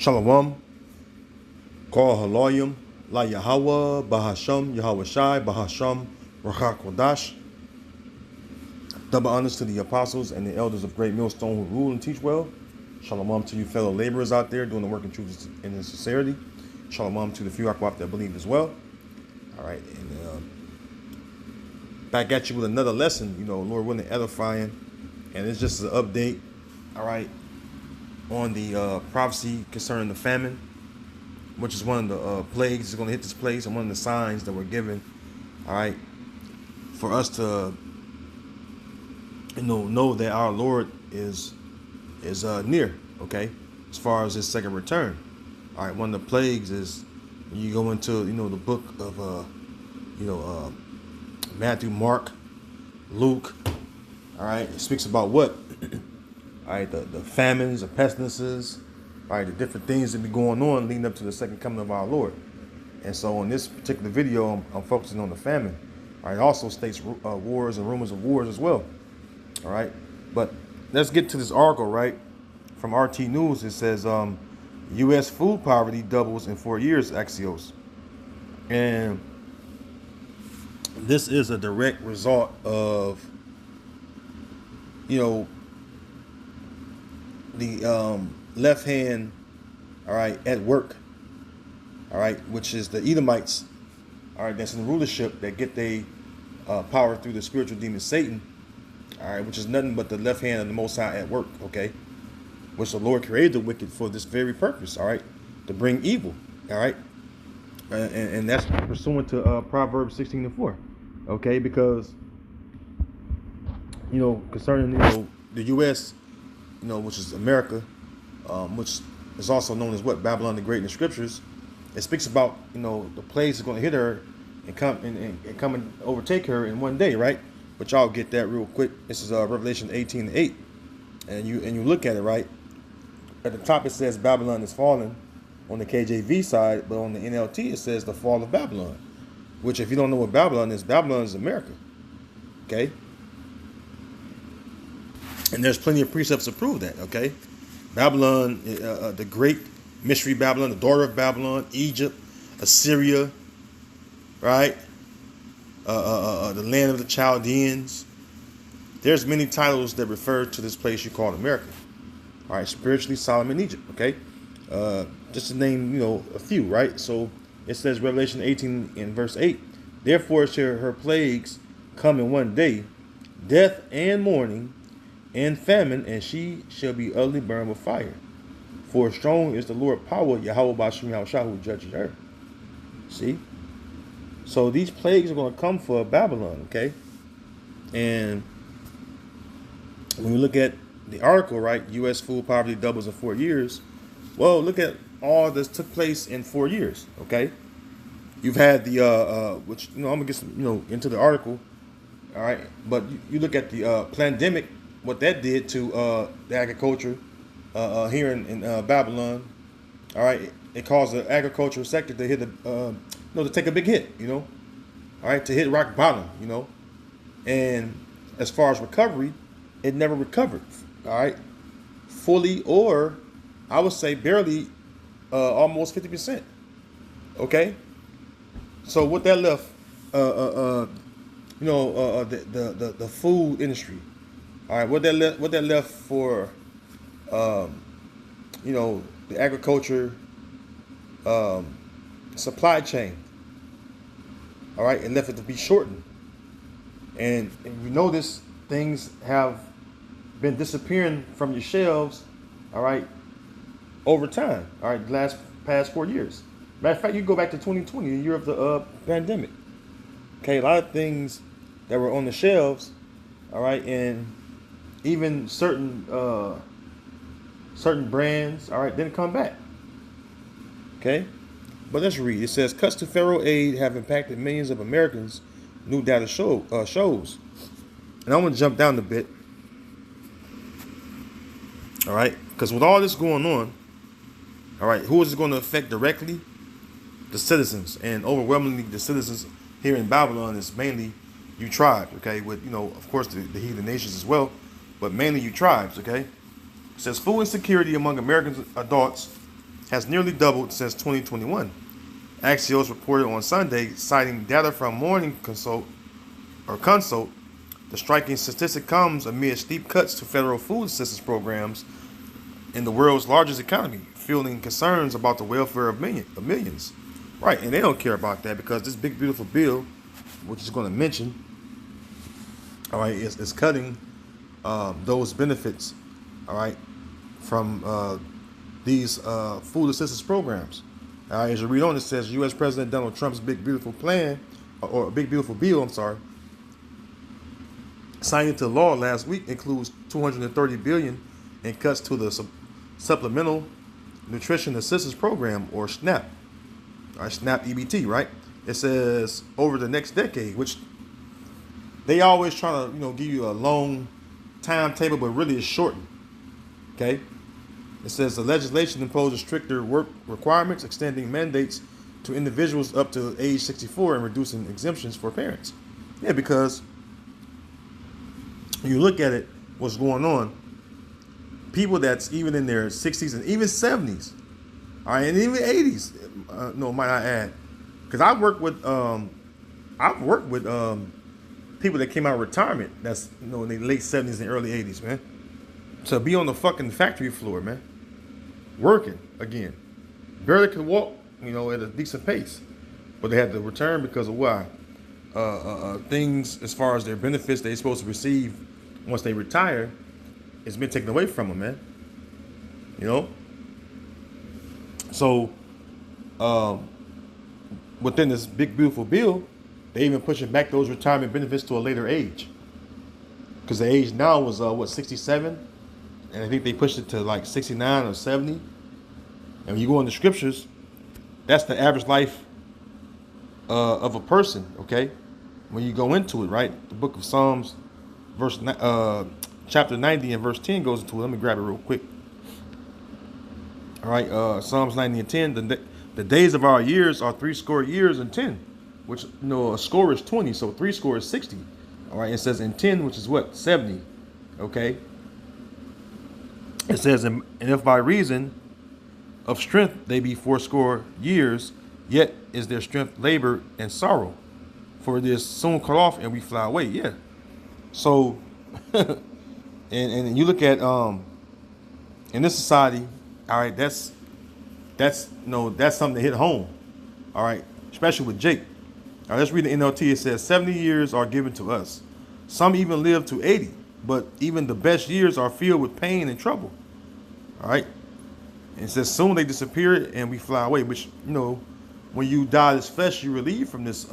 Shalom, Kol Haloyim, La Yahweh, Bahasham, Yahweh Shai, Bahasham, Rachak Kodash. Double honors to the apostles and the elders of Great Millstone who rule and teach well. Shalom to you fellow laborers out there doing the work in truth and in sincerity. Shalom to the few Akwaf that believe as well. All right, and back at you with another lesson, Lord willing, edifying. And it's just an update, all right, on the prophecy concerning the famine, which is one of the plagues that's going to hit this place, and one of the signs that were given, all right, for us to know that our Lord is near, okay, as far as his second return. All right, one of the plagues is when you go into the book of Matthew, Mark, Luke. All right, it speaks about what? All right, the famines, the pestilences, all right, the different things that be going on leading up to the second coming of our Lord. And so in this particular video, I'm focusing on the famine. All right, it also states wars and rumors of wars as well. All right, but let's get to this article, right? From RT News, it says U.S. food poverty doubles in 4 years, Axios. And this is a direct result of, the left hand, all right, at work, all right, which is the Edomites, all right, that's in rulership that get their power through the spiritual demon Satan, all right, which is nothing but the left hand of the Most High at work, okay, which the Lord created the wicked for this very purpose, all right, to bring evil, all right, and that's pursuant to Proverbs 16:4, okay, because concerning the U.S., which is America, which is also known as what, Babylon the Great in the scriptures. It speaks about the plagues is going to hit her and come and overtake her in one day, right? But y'all get that real quick. This is Revelation 18:8, and you look at it, right. At the top it says Babylon is fallen on the KJV side, but on the NLT it says the fall of Babylon. Which, if you don't know what Babylon is America. Okay. And there's plenty of precepts to prove that, okay? Babylon, the great mystery Babylon, the daughter of Babylon, Egypt, Assyria, right? The land of the Chaldeans. There's many titles that refer to this place you call America. All right, spiritually Solomon, Egypt, okay? Just to name, a few, right? So it says Revelation 18 in verse 8, therefore shall her plagues come in one day, death and mourning, and famine, and she shall be utterly burned with fire. For strong is the Lord power, Yahweh Bashim Yahushua, who judges her. See? So these plagues are going to come for Babylon, okay? And when we look at the article, right, U.S. food poverty doubles in 4 years. Well, look at all this took place in 4 years, okay? You've had the, which, I'm going to get some, into the article, all right? But you look at the pandemic, what that did to the agriculture here in Babylon, all right, it caused the agricultural sector to hit to take a big hit, all right, to hit rock bottom, and as far as recovery, it never recovered, all right, fully, or I would say barely, almost 50%, okay. So what that left, the food industry. All right, what that left for, the agriculture supply chain. All right, it left it to be shortened, and we notice things have been disappearing from your shelves. All right, over time. All right, past 4 years. Matter of fact, you go back to 2020, the year of the pandemic. Okay, a lot of things that were on the shelves. All right, and even certain brands, all right, didn't come back. Okay, but let's read. It says cuts to federal aid have impacted millions of Americans. New data shows. And I'm gonna jump down a bit. All right, because with all this going on, all right, who is it going to affect directly? The citizens, and overwhelmingly the citizens here in Babylon is mainly you tribes. Okay, with of course the heathen nations as well. But mainly you tribes, okay? It says food insecurity among American adults has nearly doubled since 2021. Axios reported on Sunday, citing data from Morning Consult. The striking statistic comes amid steep cuts to federal food assistance programs in the world's largest economy, fueling concerns about the welfare of millions. Right, and they don't care about that because this big beautiful bill, which is going to mention, all right, is cutting those benefits, all right, from these food assistance programs. All right, as you read on, it says U.S. President Donald Trump's big beautiful plan, or big beautiful bill, signed into law last week, includes $230 billion in cuts to the Supplemental Nutrition Assistance Program, or SNAP. All right, SNAP EBT, right? It says over the next decade, which they always try to, give you a long timetable, but really it's shortened. Okay? It says the legislation imposes stricter work requirements, extending mandates to individuals up to age 64 and reducing exemptions for parents. Yeah, because you look at it, what's going on, people that's even in their 60s and even 70s, all right, and even 80s, might I add, because I've worked with people that came out of retirement that's in the late 70s and early 80s, man, to be on the fucking factory floor, man, working again, barely could walk, at a decent pace, but they had to return because of why? Things as far as their benefits they're supposed to receive once they retire, it's been taken away from them, man. So within this big beautiful bill, they even pushing back those retirement benefits to a later age, because the age now was 67, and I think they pushed it to like 69 or 70. And when you go in the scriptures, that's the average life of a person. Okay, when you go into it, right, the book of Psalms, chapter 90 and verse 10 goes into it. Let me grab it real quick. All right, Psalms 90 and 10. The days of our years are 80 years and 10, which a score is 20, so 80 is 60. All right, it says in 10, which is what, 70. Okay. It says, and if by reason of strength they be 80 years, yet is their strength labor and sorrow, for it is soon cut off and we fly away. Yeah. So, and you look at in this society, all right, that's something to hit home, all right, especially with Jake. All right, let's read the NLT. It says 70 years are given to us. Some even live to 80, but even the best years are filled with pain and trouble. All right, and it says soon they disappear and we fly away. Which when you die this flesh, you relieve from this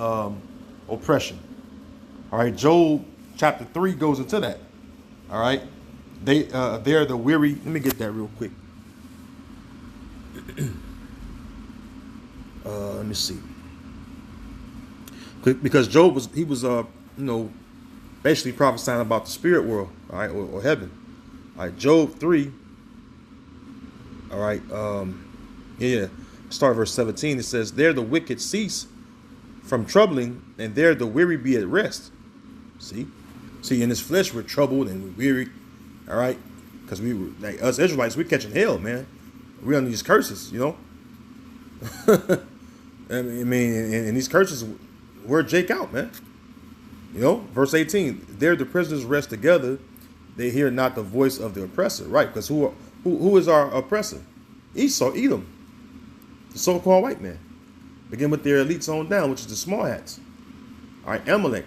oppression. All right, Job chapter 3 goes into that. All right, they're the weary. Let me get that real quick. Let me see. Because Job was basically prophesying about the spirit world, all right, or heaven. All right, Job 3. All right, start verse 17. It says, "There the wicked cease from troubling, and there the weary be at rest." See, in this flesh we're troubled and we're weary, all right, because we were like us Israelites, we're catching hell, man. We're under these curses, I mean, and these curses wear Jake out, man. Verse 18. There the prisoners rest together; they hear not the voice of the oppressor, right? Because who is our oppressor? Esau, Edom, the so-called white man. Begin with their elites on down, which is the small hats. All right, Amalek.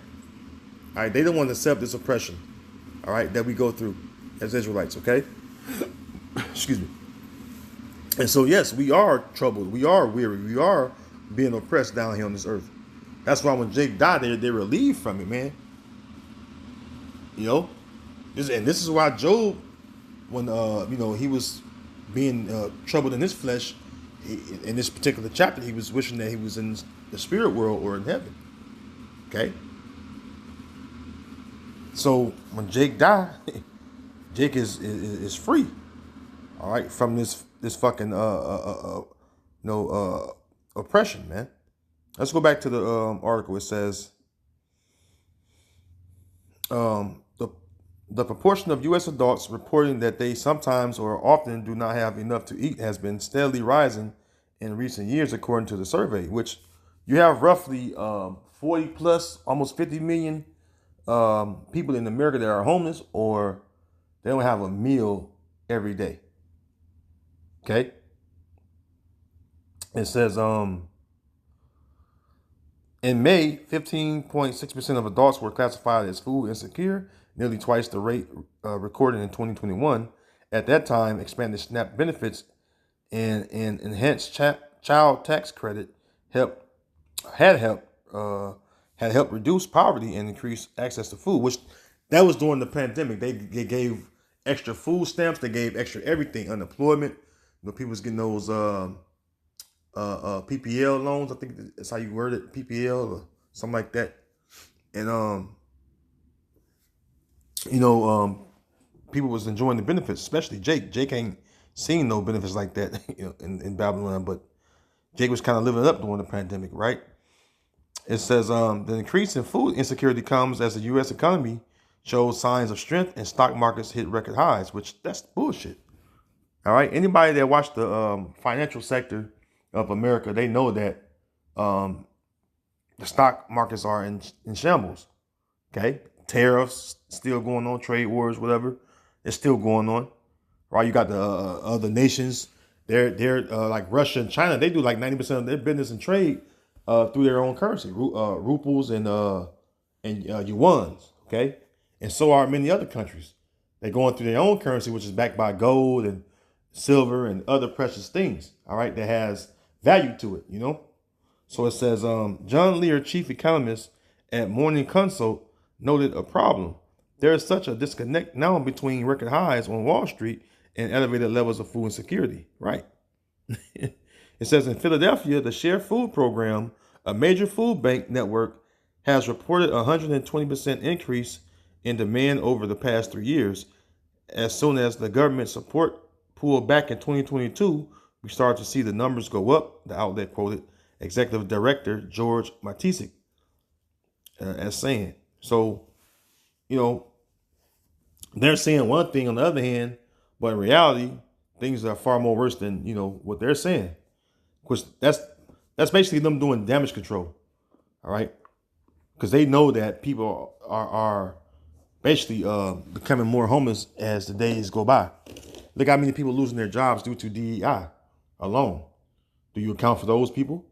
All right, they don't want to accept this oppression, all right, that we go through as Israelites, okay? Excuse me. And so, yes, we are troubled. We are weary. We are being oppressed down here on this earth. That's why when Jake died, they're relieved from it, man. And this is why Job, when he was being troubled in his flesh, in this particular chapter, he was wishing that he was in the spirit world or in heaven. Okay. So when Jake died, Jake is free. All right, from this fucking oppression, man. Let's go back to the article. It says the The proportion of U.S. adults reporting that they sometimes or often do not have enough to eat has been steadily rising in recent years, according to the survey, which you have roughly 40 plus, almost 50 million people in America that are homeless or they don't have a meal every day. Okay? It says in May, 15.6% of adults were classified as food insecure, nearly twice the rate recorded in 2021. At that time, expanded SNAP benefits and enhanced child tax credit helped had helped had helped reduce poverty and increase access to food. Which that was during the pandemic. They gave extra food stamps. They gave extra everything. Unemployment. People was getting those PPL loans. I think that's how you word it, PPL or something like that. And people was enjoying the benefits, especially Jake. Jake ain't seen no benefits like that, in Babylon, but Jake was kind of living up during the pandemic, right? It says the increase in food insecurity comes as the U.S. economy shows signs of strength and stock markets hit record highs, which that's bullshit. All right, anybody that watched the financial sector of America, they know that the stock markets are in shambles. Okay, tariffs still going on, trade wars, whatever, it's still going on. Right, you got the other nations. They're like Russia and China. They do like 90% of their business and trade through their own currency, ruples and yuans. Okay, and so are many other countries. They're going through their own currency, which is backed by gold and silver and other precious things. All right, that has value to it. So it says John Lear, chief economist at Morning Consult, noted a problem. There is such a disconnect now between record highs on Wall Street and elevated levels of food insecurity. Right. It says in Philadelphia, the Share Food Program, a major food bank network, has reported a 120% increase in demand over the past 3 years. As soon as the government support pulled back in 2022, we started to see the numbers go up, the outlet quoted Executive Director George Matisik as saying. So, they're saying one thing on the other hand, but in reality, things are far more worse than, what they're saying. Because that's basically them doing damage control. All right. Because they know that people are basically becoming more homeless as the days go by. Look how many people losing their jobs due to DEI alone. Do you account for those people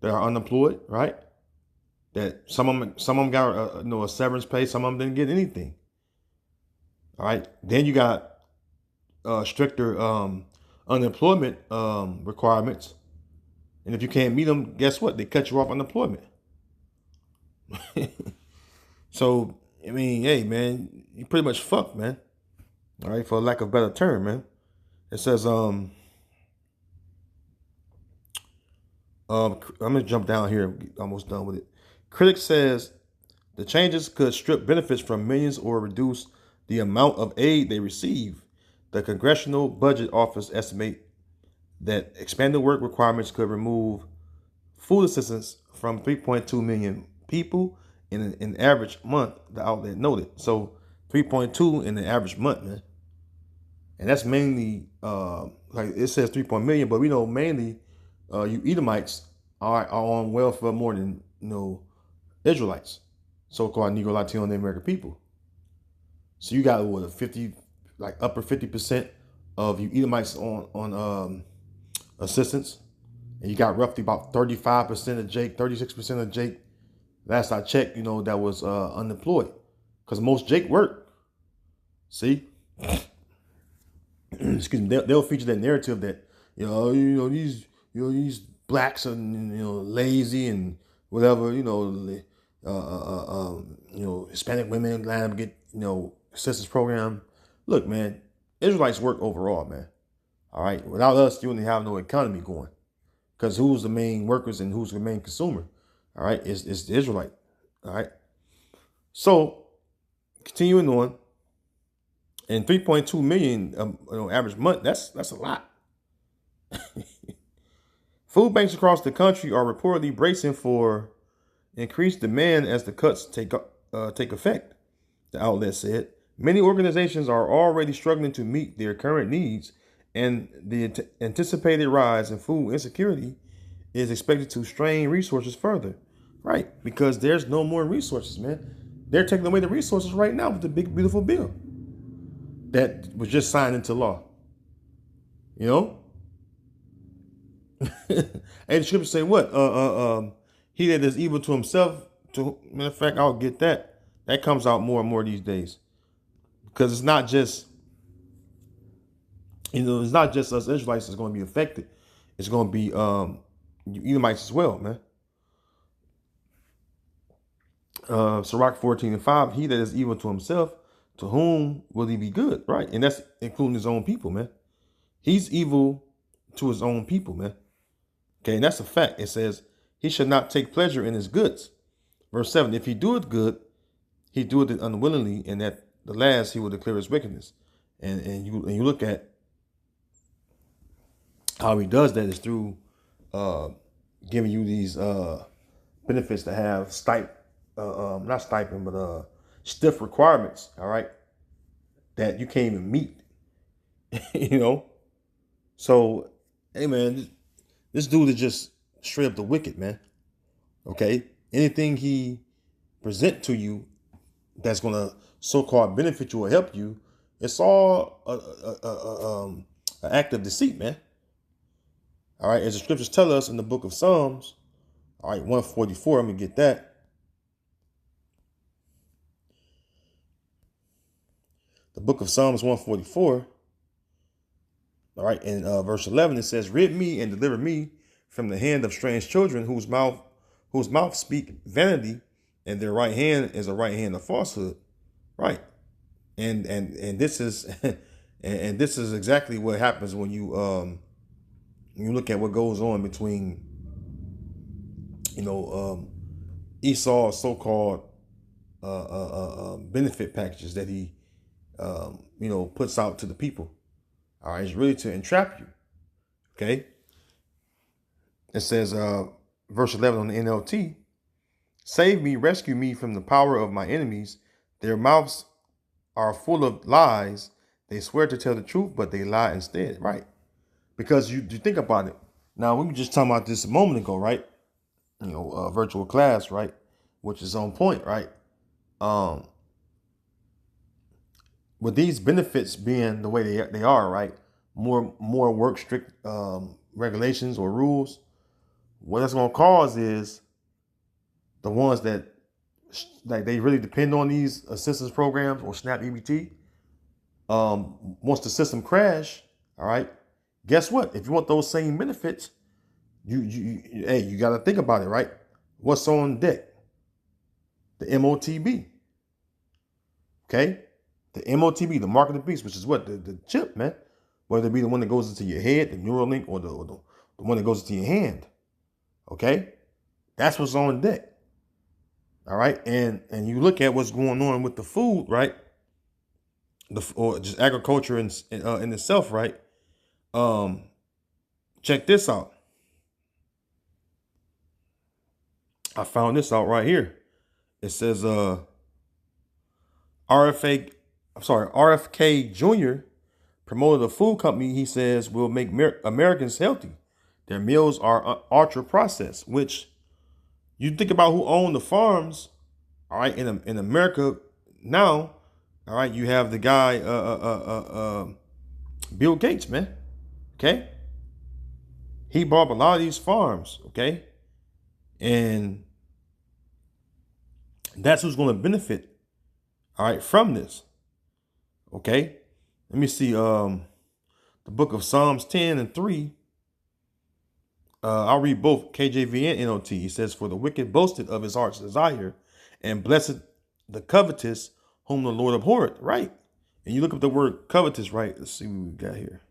that are unemployed, right? That some of them got a severance pay, some of them didn't get anything. All right. Then you got stricter unemployment requirements, and if you can't meet them, guess what? They cut you off unemployment. So I mean, hey man, you pretty much fucked, man. All right, for lack of a better term, man. It says I'm gonna jump down here. I'm almost done with it. Critics says the changes could strip benefits from millions or reduce the amount of aid they receive. The Congressional Budget Office estimate that expanded work requirements could remove food assistance from 3.2 million people in an average month, the outlet noted. So 3.2 in the average month, man. And that's mainly, like it says 3 million, but we know mainly you Edomites are on welfare more than, Israelites, so-called Negro, Latino, and American people. So you got what, upper 50% of you Edomites on assistance, and you got roughly about 35% of Jake, 36% of Jake. Last I checked, that was unemployed, because most Jake work. See, excuse me. They'll feature that narrative that these blacks are lazy and whatever. Hispanic women glad to get assistance program. Look, man, Israelites work overall, man. All right, without us, you wouldn't have no economy going, because who's the main workers and who's the main consumer? All right, it's the Israelite. All right, so continuing on, and 3.2 million average month. That's a lot. Food banks across the country are reportedly bracing for increased demand as the cuts take effect, the outlet said. Many organizations are already struggling to meet their current needs, and the anticipated rise in food insecurity is expected to strain resources further. Right, because there's no more resources, man. They're taking away the resources right now with the big, beautiful bill that was just signed into law. You know, and the scriptures say what? He that is evil to himself. To matter of fact, I'll get that. That comes out more and more these days because it's not just it's not just us Israelites that's going to be affected. It's going to be Edomites as well, man. Sirach 14:5. He that is evil to himself, to whom will he be good? Right, and that's including his own people, man. He's evil to his own people, man. Okay, and that's a fact. It says he should not take pleasure in his goods. Verse 7, if he doeth good, he doeth it unwillingly, and at the last he will declare his wickedness. And you look at how he does that is through giving you these benefits that have not stipend, but stiff requirements, all right, that you can't even meet, you know? So, hey, man, this dude is just straight up the wicked, man, okay? Anything he present to you that's going to so-called benefit you or help you, it's all an act of deceit, man. All right, as the scriptures tell us in the book of Psalms, all right, 144, let me get that. The book of Psalms 144, all right, in verse 11, it says, rid me and deliver me from the hand of strange children whose mouth speak vanity, and their right hand is a right hand of falsehood. Right. And this is and this is exactly what happens when you look at what goes on between Esau's so-called benefit packages that he puts out to the people. All right, it's really to entrap you. Okay. It says verse 11 on the NLT, save me, rescue me from the power of my enemies. Their mouths are full of lies. They swear to tell the truth, but they lie instead. Right. Because you think about it. Now, we were just talking about this a moment ago, right? Virtual class, right? Which is on point, right? With these benefits being the way they are, right? More work strict regulations or rules. What that's going to cause is the ones that they really depend on these assistance programs or SNAP EBT. Once the system crash, all right, guess what? If you want those same benefits, you got to think about it, right? What's on deck? The MOTB. Okay, the MOTB, the mark of the beast, which is what the chip, man. Whether it be the one that goes into your head, the neural link, or the one that goes into your hand. Okay, that's what's on deck. All right, and you look at what's going on with the food, right? Or just agriculture in itself, right? Check this out. I found this out right here. It says RFK Jr. promoted a food company he says will make Americans healthy. Their meals are ultra processed, which you think about who own the farms, all right, in America now, all right, you have the guy, Bill Gates, man, okay? He bought up a lot of these farms, okay? And that's who's going to benefit, all right, from this, okay? Let me see, the book of Psalms 10 and 3. I'll read both KJV and NLT. He says, for the wicked boasted of his heart's desire, and blessed the covetous whom the Lord abhorreth. Right. And you look up the word covetous, right? Let's see what we got here.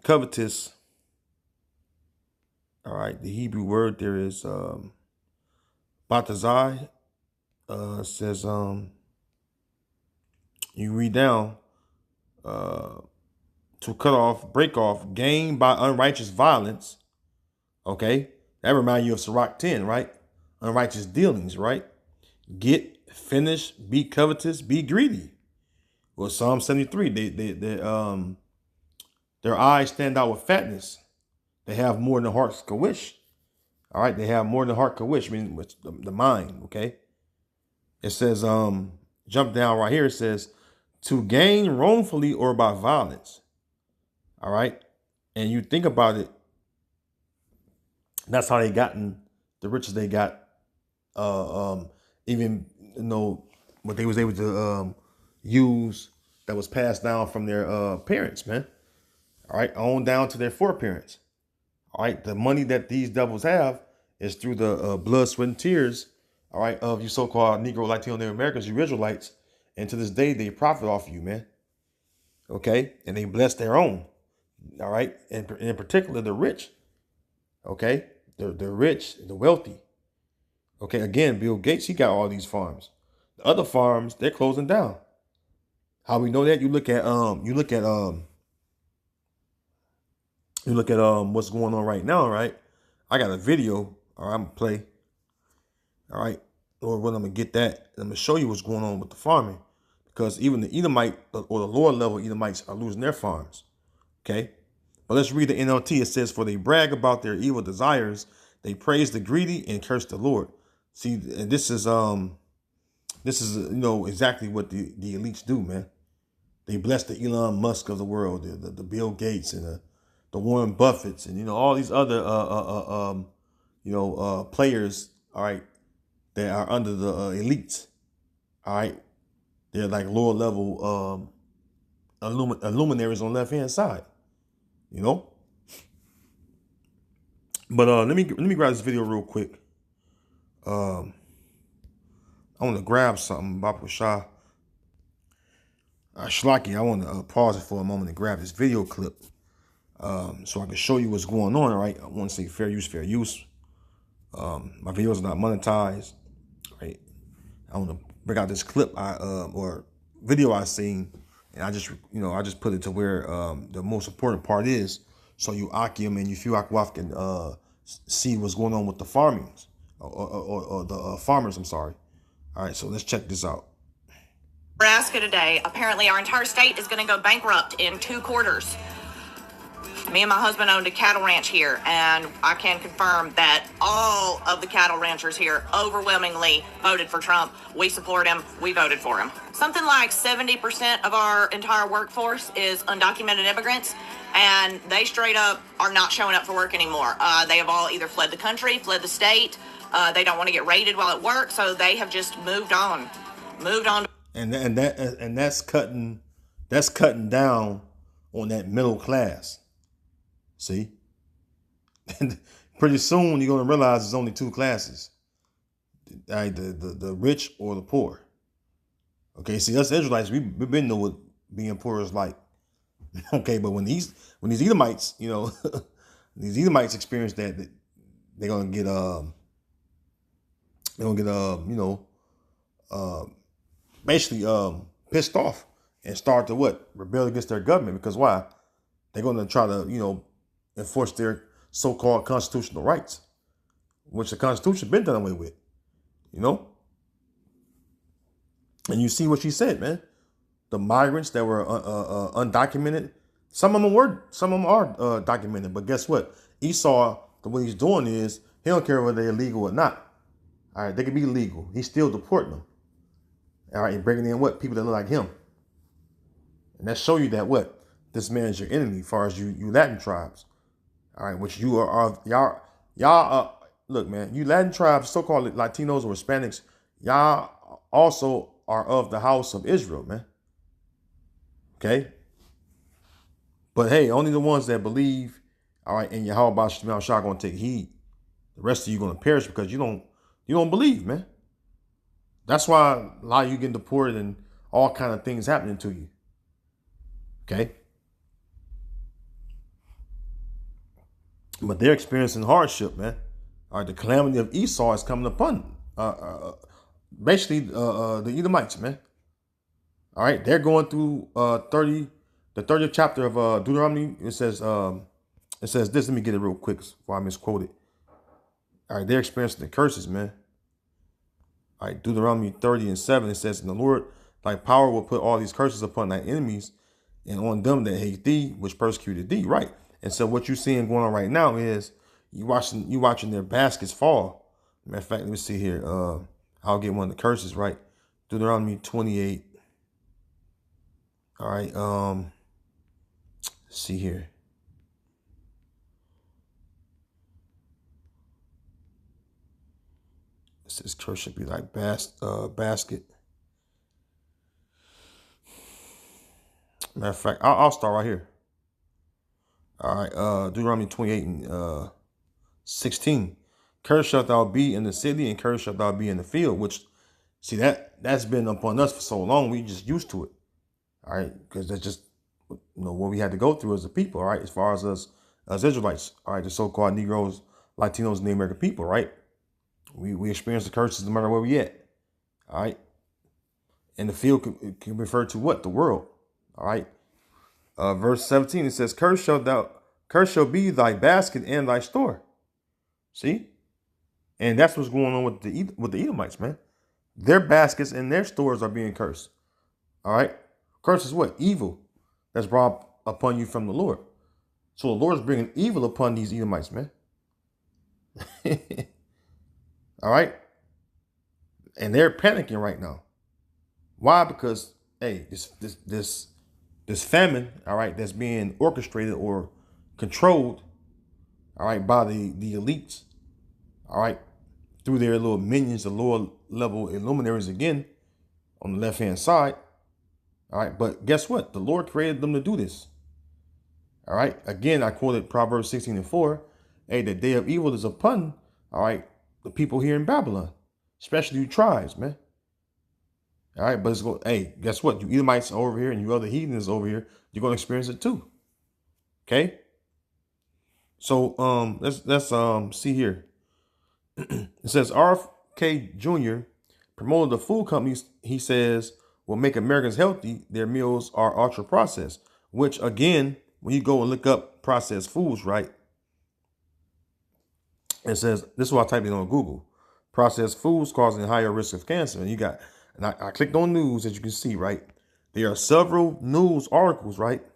Covetous. All right. The Hebrew word there is batazai. Says you read down to cut off, break off, gain by unrighteous violence. Okay. That reminds you of Sirach 10, right? Unrighteous dealings, right? Get finish, be covetous, be greedy. Well, Psalm 73, their eyes stand out with fatness. They have more than the hearts can wish. All right, they have more than the heart can wish, meaning with the mind, okay? It says, jump down right here, it says, to gain wrongfully or by violence. All right. And you think about it, that's how they gotten the riches they got. Even what they was able to use that was passed down from their parents, man. All right, on down to their foreparents. All right, the money that these devils have is through the blood, sweat, and tears. All right, of you so-called Negro, Latino, Native Americans, you Israelites, and to this day they profit off you, man. Okay, and they bless their own. All right, and in particular the rich. Okay, the rich, the wealthy. Okay, again, Bill Gates, he got all these farms. The other farms, they're closing down. How we know that? You look at what's going on right now, right? I got a video, all right, I'm gonna play. All right, or when I'm gonna get that, I'm gonna show you what's going on with the farming. Because even the Edomite or the lower level Edomites are losing their farms. Okay. But let's read the NLT. It says, for they brag about their evil desires, they praise the greedy and curse the Lord. See, and this is exactly what the elites do, man. They bless the Elon Musk of the world, the Bill Gates and the Warren Buffetts and all these other players, all right, that are under the elites. All right. They're like lower level luminaries on the left hand side. But let me grab this video real quick. I want to grab something, Baba Shah. Shlaki, I want to pause it for a moment and grab this video clip so I can show you what's going on, all right? I want to say fair use, fair use. My videos are not monetized, right? I want to bring out this clip or video I seen, and I just put it to where the most important part is, so you Akim and you Fuakwaf can see what's going on with the farmings or the farmers. I'm sorry. All right, so let's check this out. Nebraska today. Apparently, our entire state is going to go bankrupt in 2 quarters. Me and my husband owned a cattle ranch here, and I can confirm that all of the cattle ranchers here overwhelmingly voted for Trump. We support him. We voted for him. Something like 70% of our entire workforce is undocumented immigrants, and they straight up are not showing up for work anymore. They have all either fled the country, fled the state. They don't want to get raided while at work, so they have just moved on. And that's cutting down on that middle class. See, and pretty soon you're gonna realize there's only 2 classes: the rich or the poor. Okay, see, us Israelites, we've been know what being poor is like. Okay, but when these Edomites, these Edomites experience that, they're gonna get basically pissed off and start to rebel against their government. Because why? They're gonna try to enforce their so-called constitutional rights, which the Constitution been done away with, And you see what she said, man. The migrants that were undocumented, some of them are documented. But guess what? Esau, the way he's doing is he don't care whether they're illegal or not. All right, they can be legal. He's still deporting them. All right, and bringing in people that look like him. And that show you that this man is your enemy, as far as you Latin tribes. All right, which you are y'all. Look, man, you Latin tribes, so-called Latinos or Hispanics, y'all also are of the house of Israel, man. Okay, but hey, only the ones that believe, all right, and Yahweh Shema Shah gonna take heed. The rest of you gonna perish because you don't believe, man. That's why a lot of you getting deported and all kind of things happening to you. Okay. But they're experiencing hardship, man. All right, the calamity of Esau is coming upon basically the Edomites, man. All right, they're going through the 30th chapter of Deuteronomy. It says this. Let me get it real quick before I misquote it. All right, they're experiencing the curses, man. All right, Deuteronomy 30:7, it says, "And the Lord thy power will put all these curses upon thy enemies and on them that hate thee, which persecuted thee." Right. And so what you're seeing going on right now is you watching their baskets fall. Matter of fact, let me see here. I'll get one of the curses, right? Deuteronomy 28. All right. Let's see here. This curse should be like basket. Matter of fact, I'll start right here. All right. Deuteronomy 28:16. Cursed shalt thou be in the city, and cursed shalt thou be in the field. Which, see, that's been upon us for so long. We just used to it. All right, because that's just what we had to go through as a people. All right, as far as us as Israelites. All right, the so-called Negroes, Latinos, and the American people. Right, we experience the curses no matter where we at. All right, and the field can refer to what? The world. All right. Verse 17, it says, cursed shall be thy basket and thy store. See? And that's what's going on with the Edomites, man. Their baskets and their stores are being cursed. All right? Curse is what? Evil that's brought upon you from the Lord. So the Lord is bringing evil upon these Edomites, man. All right? And they're panicking right now. Why? Because, hey, this famine, all right, that's being orchestrated or controlled, all right, by the elites, all right, through their little minions, the lower level illuminaries again on the left-hand side, all right. But guess what? The Lord created them to do this, all right. Again, I quoted Proverbs 16:4. Hey, the day of evil is upon, all right, the people here in Babylon, especially you tribes, man. All right, but it's going. Hey, guess what? You Edomites are over here, and you other heathens over here. You're gonna experience it too. Okay. So let's see here. It says RFK Jr. promoted the food companies. He says will make Americans healthy. Their meals are ultra processed. Which again, when you go and look up processed foods, right? It says this is what I typed in on Google. Processed foods causing higher risk of cancer. And you got. And I clicked on news, as you can see, right? There are several news articles, right,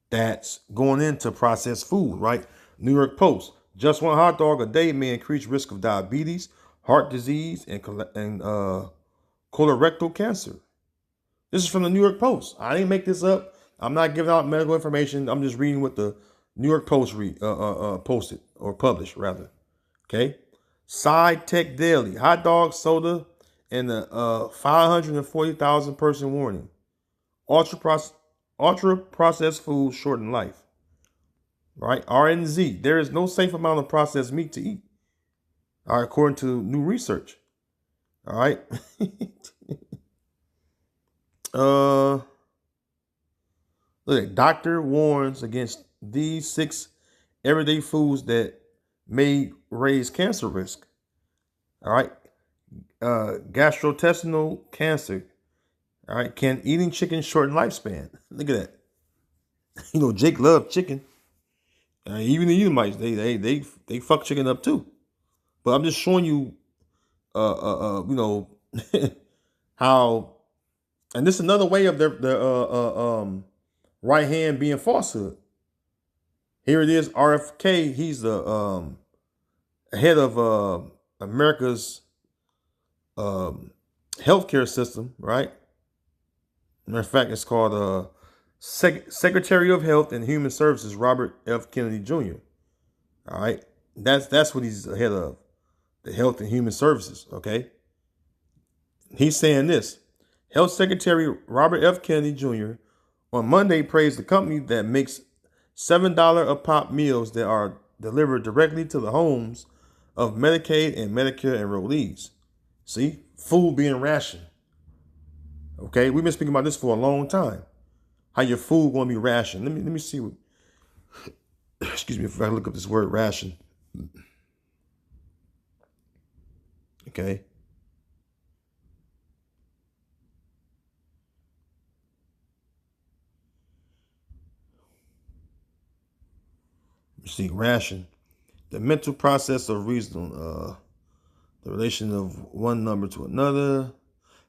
that's going into processed food, right? New York Post. Just one hot dog a day may increase risk of diabetes, heart disease, and colorectal cancer. This is from the New York Post. I didn't make this up. I'm not giving out medical information. I'm just reading what the New York Post posted or published, rather. Okay? Side Tech Daily. Hot dog, soda, and the 540,000 person warning. Ultra processed foods shorten life. Right? RNZ. There is no safe amount of processed meat to eat. All right, according to new research. All right. Look, doctor warns against these 6 everyday foods that may raise cancer risk. All right. Gastrointestinal cancer. All right. Can eating chicken shorten lifespan? Look at that. Jake loved chicken. Even the Edomites, they fuck chicken up too. But I'm just showing you, how, and this is another way of their right hand being falsehood. Here it is, RFK. He's the head of America's healthcare system, right? Matter of fact, it's called Secretary of Health and Human Services, Robert F. Kennedy Jr. All right, that's what he's the head of, the Health and Human Services. Okay, he's saying this. Health Secretary Robert F. Kennedy Jr. on Monday praised the company that makes $7 a pop meals that are delivered directly to the homes of Medicaid and Medicare enrollees. See, food being rationed. Okay, we've been speaking about this for a long time. How your food going to be rationed? Let me see what. Excuse me if I look up this word ration. Okay. You see, ration. The mental process of reason. The relation of one number to another.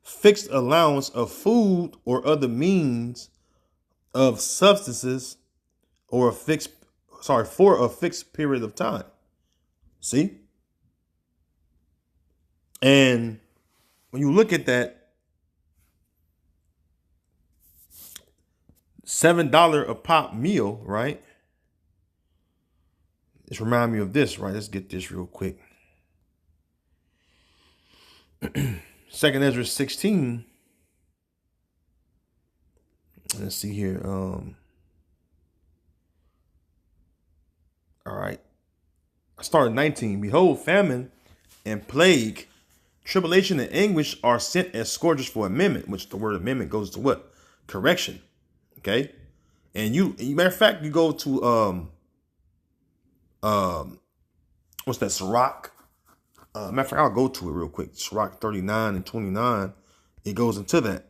Fixed allowance of food or other means of substances or for a fixed period of time. See? And when you look at that, $7 a pop meal, right? This remind me of this, right? Let's get this real quick. Second Ezra 16. Let's see here. All right. I started 19. Behold, famine and plague, tribulation and anguish are sent as scourges for amendment, which the word amendment goes to what? Correction. Okay. And matter of fact, you go to what's that? Sirach. Matter of fact, I'll go to it real quick. Sirach 39 and 29. It goes into that.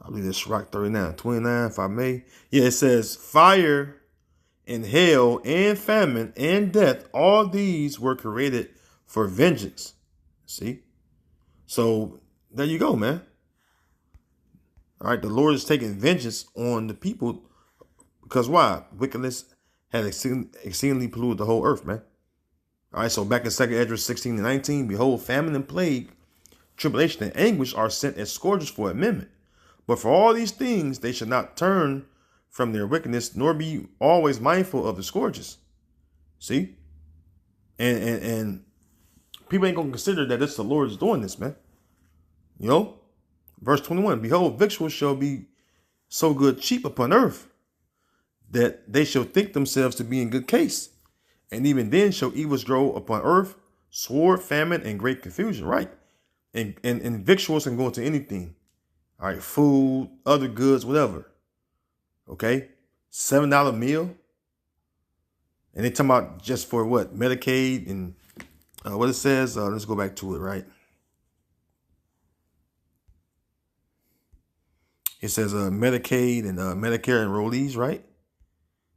I believe it's Sirach 39, 29, if I may. Yeah, it says, fire and hail and famine and death, all these were created for vengeance. See? So there you go, man. All right, the Lord is taking vengeance on the people because why? Wickedness had exceedingly polluted the whole earth, man. All right, so back in 2 Ezra 16 and 19, behold, famine and plague, tribulation and anguish are sent as scourges for amendment. But for all these things, they should not turn from their wickedness, nor be always mindful of the scourges. See? And people ain't going to consider that it's the Lord is doing this, man. You know? Verse 21, behold, victuals shall be so good cheap upon earth that they shall think themselves to be in good case. And even then shall evils grow upon earth, sword, famine, and great confusion, right? And victuals can go into anything. All right, food, other goods, whatever. Okay, $7 meal. And they talking about just for what? Medicaid and what it says. Let's go back to it, right? It says Medicaid and Medicare enrollees, right?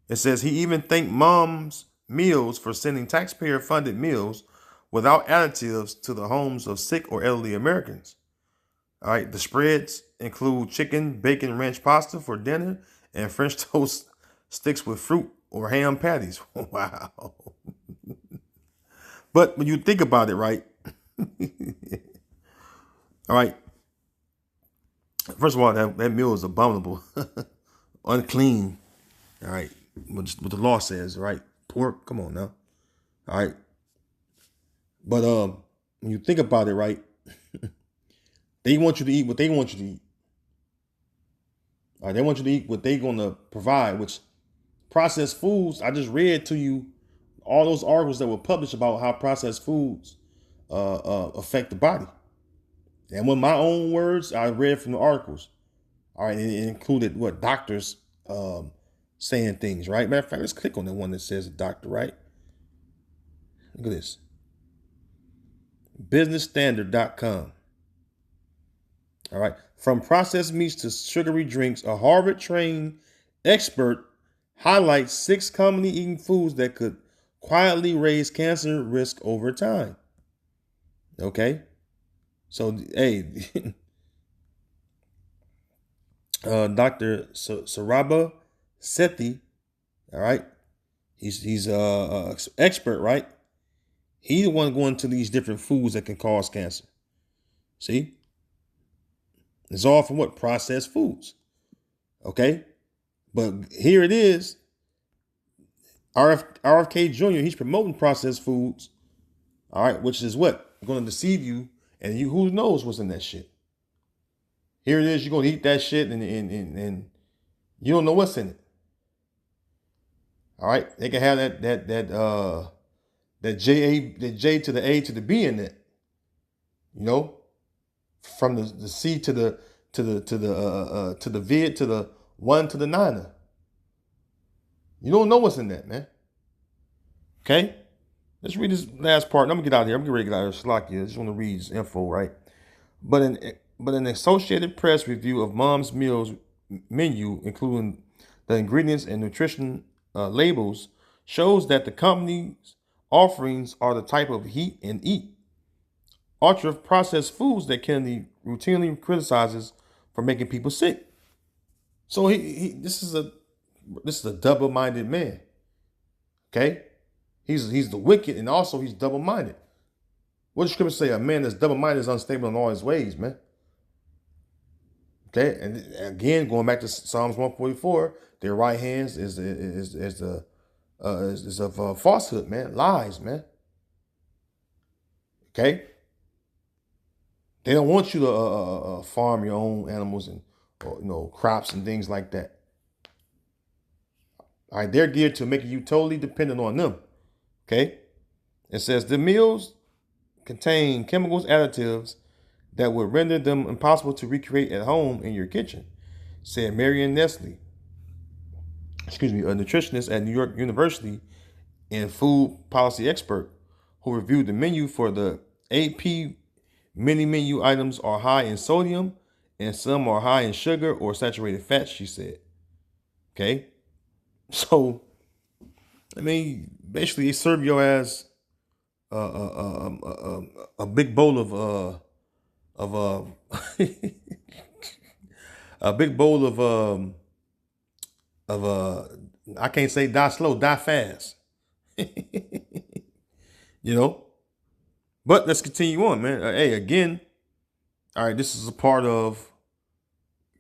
It says he even thanked mom's meals for sending taxpayer-funded meals without additives to the homes of sick or elderly Americans. All right, the spreads include chicken, bacon, ranch pasta for dinner, and French toast sticks with fruit or ham patties. Wow. But when you think about it, right? All right. First of all, that meal is abominable, unclean. All right. What the law says, right? Pork, come on now. All right. But when you think about it, right? They want you to eat what they want you to eat. All right, they want you to eat what they're going to provide, which processed foods. I just read to you all those articles that were published about how processed foods affect the body. And with my own words, I read from the articles. All right, it included what doctors saying things, right? Matter of fact, let's click on the one that says a doctor, right? Look at this. BusinessStandard.com. All right. From processed meats to sugary drinks, a Harvard-trained expert highlights 6 commonly eaten foods that could quietly raise cancer risk over time. Okay. So, hey, Dr. Saraba Sethi, all right, he's expert, right? He's the one going to these different foods that can cause cancer. See? It's all from what? Processed foods. Okay? But here it is. RFK Jr., he's promoting processed foods. All right, which is what? Going to deceive you. And you, who knows what's in that shit. Here it is, you're going to eat that shit and you don't know what's in it. All right? They can have that J to the A to the B in it. You know? From the C to the vid to the 1 to the 9. You don't know what's in that, man. Okay? Let's read this last part. I'm gonna get out of here. I'm getting ready to get out of here. Slack you. I just want to read this info, right? But an Associated Press review of Mom's Meals menu, including the ingredients and nutrition labels, shows that the company's offerings are the type of heat and eat ultra processed foods that Kennedy routinely criticizes for making people sick. So this is a double-minded man. Okay, he's the wicked, and also he's double-minded. What does Scripture say? A man that's double-minded is unstable in all his ways, man. Okay, and again, going back to Psalms 144, their right hands is of falsehood, man, lies, man. Okay, they don't want you to farm your own animals and crops and things like that. All right, they're geared to making you totally dependent on them. Okay, it says the meals contain chemicals, additives that would render them impossible to recreate at home in your kitchen, said Marian Nestle, a nutritionist at New York University and food policy expert who reviewed the menu for the AP. Many menu items are high in sodium and some are high in sugar or saturated fats, she said. Okay? So, I mean, basically they serve your ass a big bowl of a big bowl of I can't say die slow, die fast. You know? But let's continue on, man. Hey, again, all right, this is a part of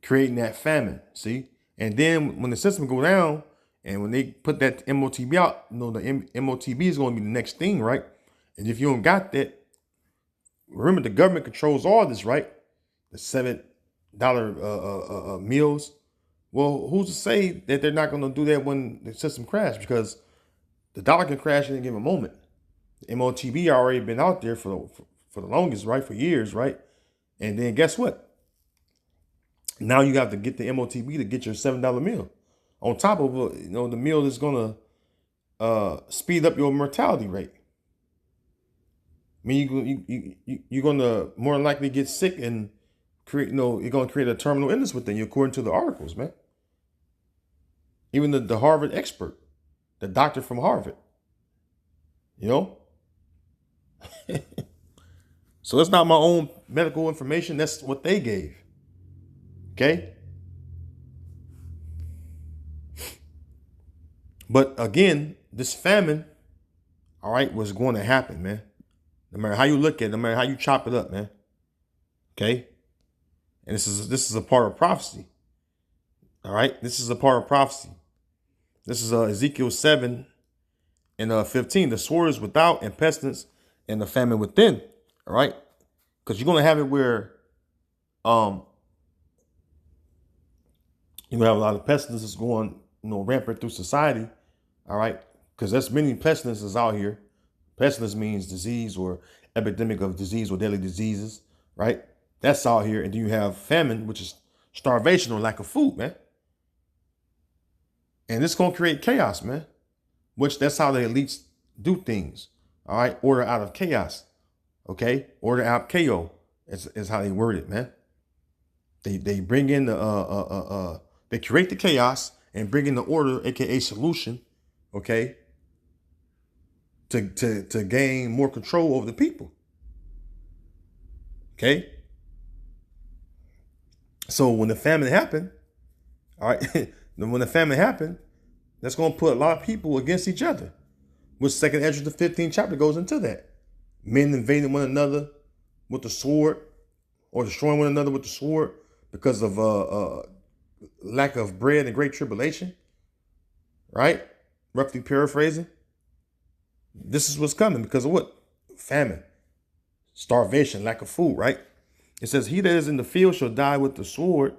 creating that famine, see? And then when the system go down and when they put that MOTB out, the MOTB is going to be the next thing, right? And if you don't got that, remember the government controls all this, right? The $7 meals. Well, who's to say that they're not going to do that when the system crashes? Because the dollar can crash in a given moment. The MOTB already been out there for the longest, right? For years, right? And then guess what? Now you have to get the MOTB to get your $7 meal. On top of the meal is gonna speed up your mortality rate. I mean, you're gonna more than likely get sick and create you're gonna create a terminal illness within you, according to the articles, man. Even the Harvard expert, the doctor from Harvard, So it's not my own medical information. That's what they gave. Okay. But again, this famine, all right, was going to happen, man. No matter how you look at it, no matter how you chop it up, man. Okay. And this is a part of prophecy. All right. This is a part of prophecy. This is Ezekiel 7 and 15. The sword is without and pestilence and the famine within. All right. Because you're going to have it where you're going to have a lot of pestilences going, rampant through society. All right. Because there's many pestilences out here. Pestilence means disease or epidemic of disease or deadly diseases. Right. That's out here. And then you have famine, which is starvation or lack of food, man. And it's going to create chaos, man. Which that's how the elites do things. All right. Order out of chaos. Okay. Order out KO is how they word it, man. They bring in they create the chaos and bring in the order, aka solution. Okay. To gain more control over the people. Okay. So when the famine happened, all right, when the famine happened, that's going to put a lot of people against each other. Which 2nd Ezra, the 15th chapter goes into that. Men invading one another with the sword or destroying one another with the sword because of lack of bread and great tribulation. Right? Roughly paraphrasing. This is what's coming because of what? Famine, starvation, lack of food, right? It says, he that is in the field shall die with the sword,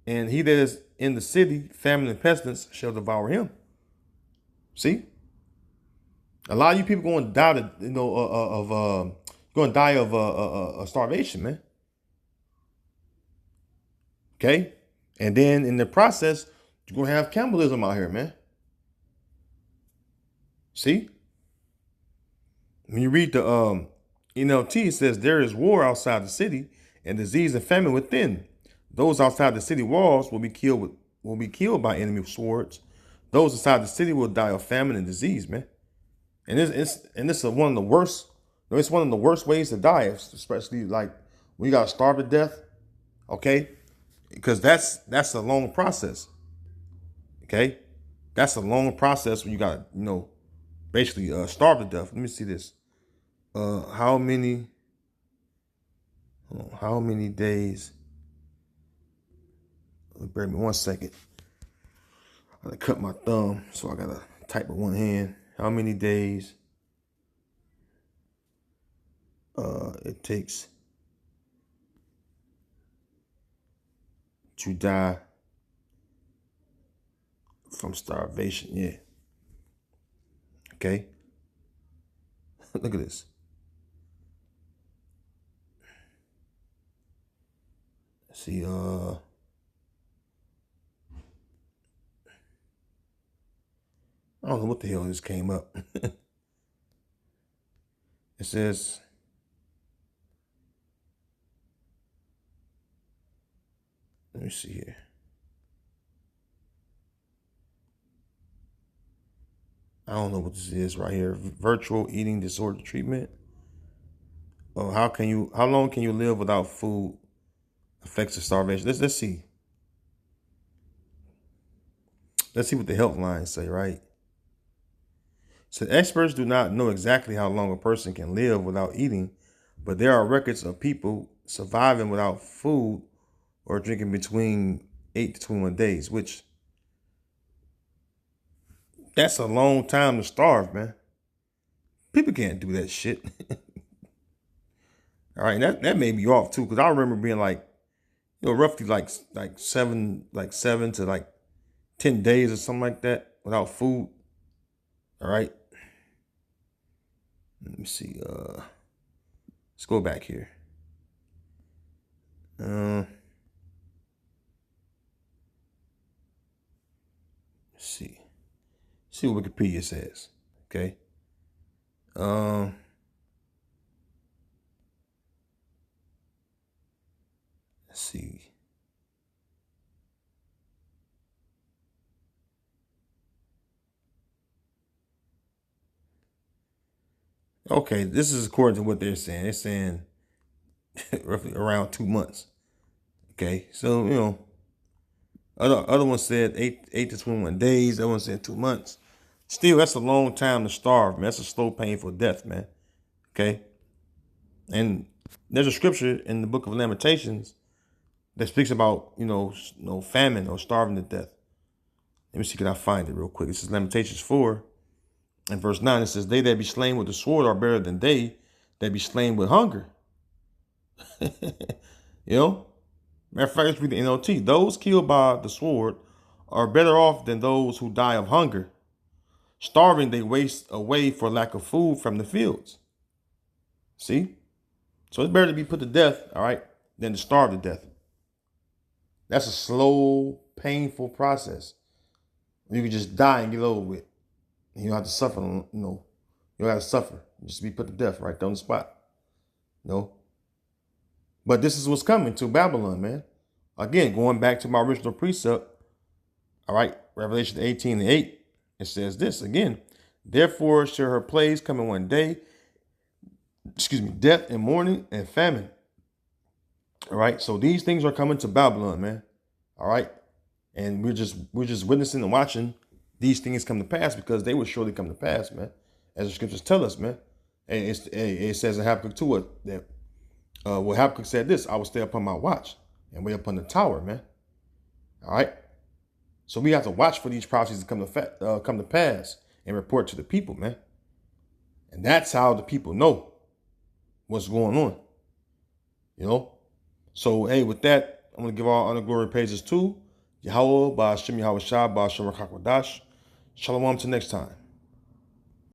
and he that is in the city, famine and pestilence shall devour him. See? A lot of you people going to die of starvation, man. Okay? And then in the process, you're going to have cannibalism out here, man. See? When you read the NLT, it says there is war outside the city and disease and famine within. Those outside the city walls will be killed by enemy swords. Those inside the city will die of famine and disease, man. And this is one of the worst. It's one of the worst ways to die, especially like when you gotta starve to death. Okay, because that's a long process. Okay, that's a long process when you gotta basically starve to death. Let me see this. How many? How many days? Bear me 1 second. I gotta cut my thumb, so I gotta type with one hand. How many days it takes to die from starvation? Yeah. Okay. Look at this. See, I don't know what the hell this came up. It says, let me see here. I don't know what this is right here. Virtual eating disorder treatment. Oh, how long can you live without food? Effects of starvation. Let's see. Let's see what the health lines say, right? So experts do not know exactly how long a person can live without eating, but there are records of people surviving without food or drinking between 8 to 21 days, which that's a long time to starve, man. People can't do that shit. All right, and that made me off too, because I remember being like, roughly like seven to like 10 days or something like that without food. All right. Let me see. Let's go back here. Let's see. See what Wikipedia says. Okay. Let's see. Okay, this is according to what they're saying. They're saying roughly around 2 months. Okay, so other one said 8 to 21 days. That one said 2 months. Still, that's a long time to starve, man. That's a slow, painful death, man. Okay, and there's a scripture in the book of Lamentations that speaks about famine or starving to death. Let me see, can I find it real quick? This is Lamentations 4 and verse 9. It says, "They that be slain with the sword are better than they that be slain with hunger." Matter of fact, let's read the NLT. "Those killed by the sword are better off than those who die of hunger. Starving, they waste away for lack of food from the fields." See? So it's better to be put to death, all right, than to starve to death. That's a slow, painful process. You can just die and get over with. You don't have to suffer, you don't have to suffer. Just be put to death right there on the spot. But this is what's coming to Babylon, man. Again, going back to my original precept, all right, Revelation 18 and 8, it says this again. "Therefore shall her plagues come in one day, death and mourning and famine." All right, so these things are coming to Babylon, man. All right, and we're just witnessing and watching these things come to pass because they will surely come to pass, man. As the scriptures tell us, man. And it says in Habakkuk 2 that Habakkuk said this: "I will stay upon my watch and wait upon the tower," man. All right, so we have to watch for these prophecies to come to pass and report to the people, man. And that's how the people know what's going on. So hey, with that, I'm gonna give all honor, glory, praises to Yahweh, Ba'ashem Yahweh Shah, Ba'ashem Rakak Wadash. Shalom till next time.